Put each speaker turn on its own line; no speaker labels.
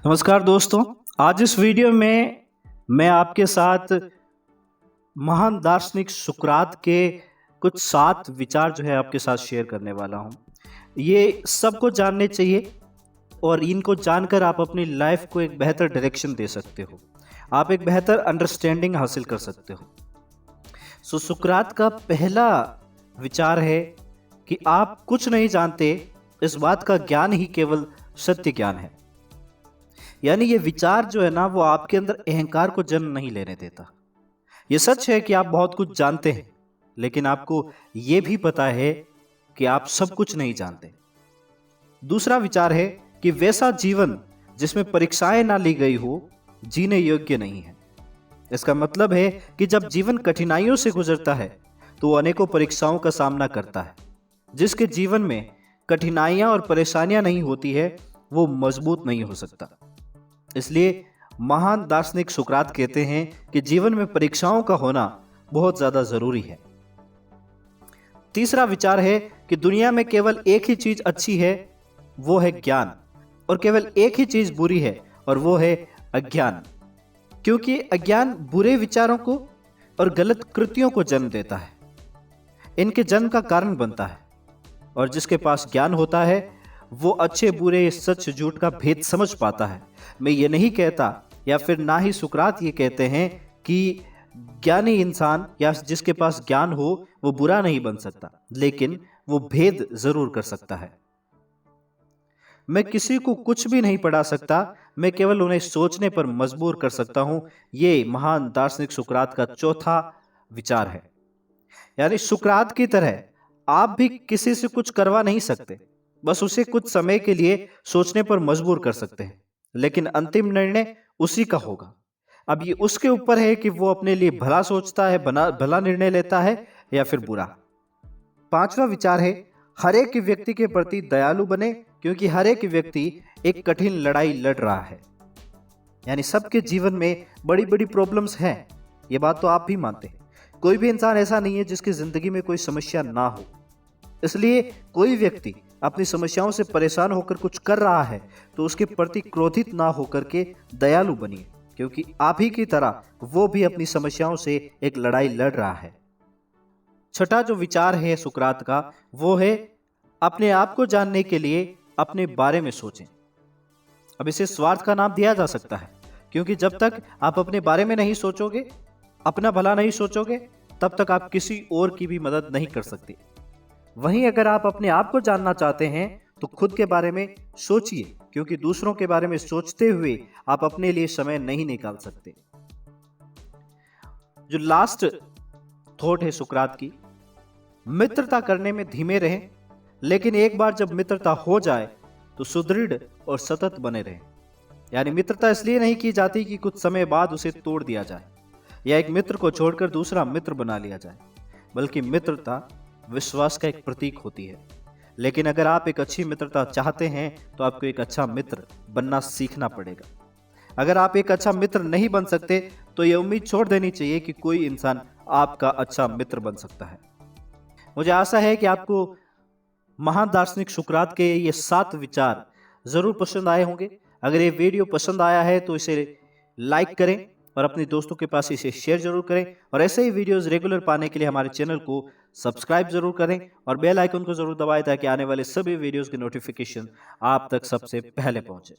नमस्कार दोस्तों। आज इस वीडियो में मैं आपके साथ महान दार्शनिक सुकरात के कुछ 7 विचार जो है आपके साथ शेयर करने वाला हूं। ये सबको जानने चाहिए और इनको जानकर आप अपनी लाइफ को एक बेहतर डायरेक्शन दे सकते हो। आप एक बेहतर अंडरस्टैंडिंग हासिल कर सकते हो। सुकरात का पहला विचार है कि आप कुछ नहीं जानते, इस बात का ज्ञान ही केवल सत्य ज्ञान है। यानी ये विचार जो है ना, वो आपके अंदर अहंकार को जन्म नहीं लेने देता। ये सच है कि आप बहुत कुछ जानते हैं, लेकिन आपको ये भी पता है कि आप सब कुछ नहीं जानते। दूसरा विचार है कि वैसा जीवन जिसमें परीक्षाएं ना ली गई हो, जीने योग्य नहीं है। इसका मतलब है कि जब जीवन कठिनाइयों से गुजरता है तो वो अनेकों परीक्षाओं का सामना करता है। जिसके जीवन में कठिनाइयां और परेशानियां नहीं होती है, वो मजबूत नहीं हो सकता। इसलिए महान दार्शनिक सुकरात कहते हैं कि जीवन में परीक्षाओं का होना बहुत ज्यादा जरूरी है। तीसरा विचार है कि दुनिया में केवल एक ही चीज अच्छी है, वो है ज्ञान, और केवल एक ही चीज बुरी है, और वो है अज्ञान। क्योंकि अज्ञान बुरे विचारों को और गलत कृतियों को जन्म देता है, इनके जन्म का कारण बनता है। और जिसके पास ज्ञान होता है वो अच्छे बुरे, सच झूठ का भेद समझ पाता है। मैं ये नहीं कहता, या फिर ना ही सुकरात ये कहते हैं कि ज्ञानी इंसान या जिसके पास ज्ञान हो वो बुरा नहीं बन सकता, लेकिन वो भेद जरूर कर सकता है। मैं किसी को कुछ भी नहीं पढ़ा सकता, मैं केवल उन्हें सोचने पर मजबूर कर सकता हूं। ये महान दार्शनिक सुकरात का चौथा विचार है। यानी सुकरात की तरह आप भी किसी से कुछ करवा नहीं सकते, बस उसे कुछ समय के लिए सोचने पर मजबूर कर सकते हैं, लेकिन अंतिम निर्णय उसी का होगा। अब ये उसके ऊपर है कि वो अपने लिए भला सोचता है, भला निर्णय लेता है या फिर बुरा। पांचवा विचार है, हर एक व्यक्ति के प्रति दयालु बने, क्योंकि हर एक व्यक्ति एक कठिन लड़ाई लड़ रहा है। यानी सबके जीवन में बड़ी बड़ी प्रॉब्लम्स हैं, ये बात तो आप भी मानते हैं। कोई भी इंसान ऐसा नहीं है जिसकी जिंदगी में कोई समस्या ना हो। इसलिए कोई व्यक्ति अपनी समस्याओं से परेशान होकर कुछ कर रहा है तो उसके प्रति क्रोधित ना होकर के दयालु बनिए, क्योंकि आप ही की तरह वो भी अपनी समस्याओं से एक लड़ाई लड़ रहा है। छठा जो विचार है सुकरात का, वो है अपने आप को जानने के लिए अपने बारे में सोचें। अब इसे स्वार्थ का नाम दिया जा सकता है, क्योंकि जब तक आप अपने बारे में नहीं सोचोगे, अपना भला नहीं सोचोगे, तब तक आप किसी और की भी मदद नहीं कर सकते। वहीं अगर आप अपने आप को जानना चाहते हैं तो खुद के बारे में सोचिए, क्योंकि दूसरों के बारे में सोचते हुए आप अपने लिए समय नहीं निकाल सकते। जो लास्ट थॉट है सुकरात की, मित्रता करने में धीमे रहें, लेकिन एक बार जब मित्रता हो जाए तो सुदृढ़ और सतत बने रहें। यानी मित्रता इसलिए नहीं की जाती कि कुछ समय बाद उसे तोड़ दिया जाए या एक मित्र को छोड़कर दूसरा मित्र बना लिया जाए, बल्कि मित्रता विश्वास का एक प्रतीक होती है। लेकिन अगर आप एक अच्छी मित्रता चाहते हैं तो आपको एक अच्छा मित्र बनना सीखना पड़ेगा। अगर आप एक अच्छा मित्र नहीं बन सकते तो यह उम्मीद छोड़ देनी चाहिए कि कोई इंसान आपका अच्छा मित्र बन सकता है। मुझे आशा है कि आपको महान दार्शनिक सुकरात के ये 7 विचार जरूर पसंद आए होंगे। अगर ये वीडियो पसंद आया है तो इसे लाइक करें और अपने दोस्तों के पास इसे शेयर जरूर करें, और ऐसे ही वीडियोस रेगुलर पाने के लिए हमारे चैनल को सब्सक्राइब जरूर करें और बेल आइकन को जरूर दबाएं, ताकि आने वाले सभी वीडियोस की नोटिफिकेशन आप तक सबसे पहले पहुंचे।